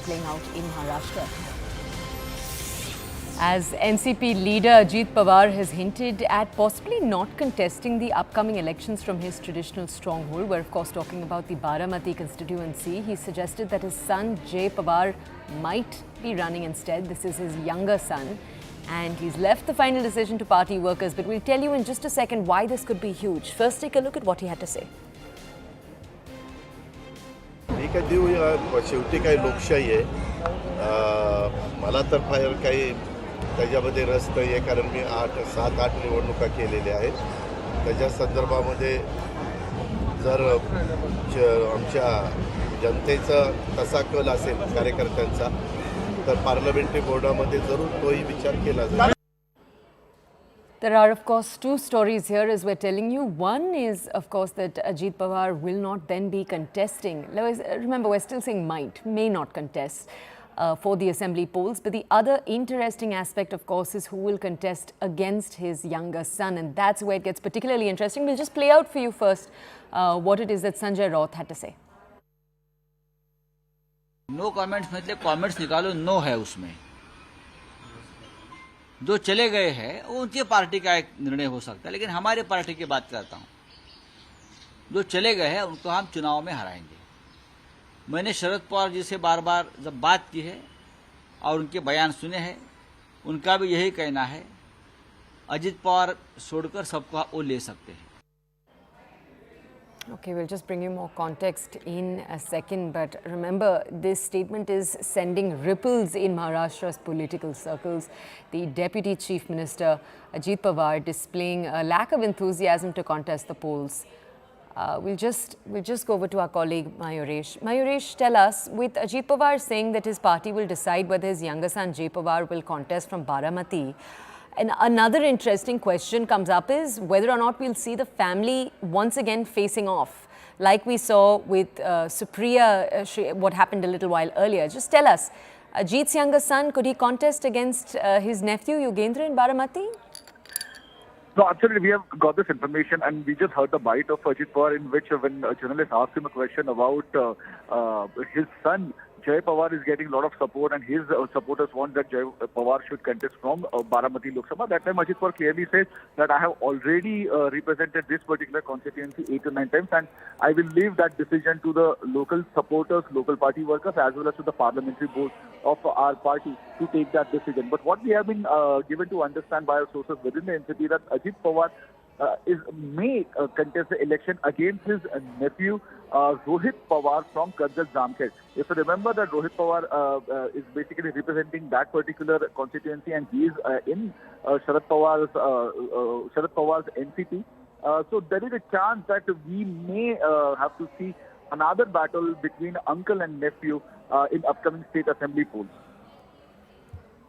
playing out in Maharashtra. As NCP leader Ajit Pawar has hinted at possibly not contesting the upcoming elections from his traditional stronghold, we're of course talking about the Baramati constituency. He suggested that his son Jay Pawar might be running instead. This is his younger son, and he's left the final decision to party workers. But we'll tell you in just a second why this could be huge. First, take a look at what he had to say. शेवटी काही लोकशाही आहे. मला तर फार काही त्याच्यामध्ये रस नाही आहे, कारण मी 7-8 निवडणुका केलेल्या आहेत. त्याच्या संदर्भामध्ये जर आमच्या जनतेचा तसा कल असेल कार्यकर्त्यांचा, तर पार्लमेंटरी बोर्डामध्ये जरूर तोही विचार केला जाईल. There are, of course, two stories here as we're telling you. One is, of course, that Ajit Pawar will not then be contesting. Remember, we're still saying might, may not contest for the assembly polls. But the other interesting aspect, of course, is who will contest against his younger son. And that's where it gets particularly interesting. We'll just play out for you first what it is that Sanjay Raut had to say. No comments मतलब comments निकालो, no है उसमें. जो चले गए हैं वो उनकी पार्टी का एक निर्णय हो सकता है, लेकिन हमारे पार्टी की बात करता हूं. जो चले गए हैं उनको हम चुनाव में हराएंगे. मैंने शरद पवार जी से बार बार जब बात की है और उनके बयान सुने हैं, उनका भी यही कहना है, अजित पवार छोड़कर सबको वो ले सकते हैं. Okay, we'll just bring you more context in a second. But remember, this statement is sending ripples in Maharashtra's political circles. The Deputy Chief Minister, Ajit Pawar, displaying a lack of enthusiasm to contest the polls. We'll just go over to our colleague Mayuresh. Mayuresh, tell us, with Ajit Pawar saying that his party will decide whether his younger son Jay Pawar will contest from Baramati, and another interesting question comes up is whether or not we'll see the family once again facing off, like we saw with Supriya, what happened a little while earlier. Just tell us, Ajit's younger son, could he contest against his nephew Yogendra in Baramati? No, absolutely. We have got this information, and we just heard the bite of Ajit Pawar, in which when a journalist asked him a question about his son, Jay Pawar is getting a lot of support, and his supporters want that Jay Pawar should contest from Baramati Lok Sabha. That time Ajit Pawar clearly said that I have already represented this particular constituency 8 to 9 times, and I will leave that decision to the local supporters, local party workers, as well as to the parliamentary board of our party to take that decision. But what we have been given to understand by our sources within the NCP that Ajit Pawar may contest the election against his nephew Rohit Pawar from Karjat Jamkhed. If you remember that Rohit Pawar is basically representing that particular constituency, and he is in Sharad Pawar's NCP. So there is a chance that we may have to see another battle between uncle and nephew in upcoming state assembly polls.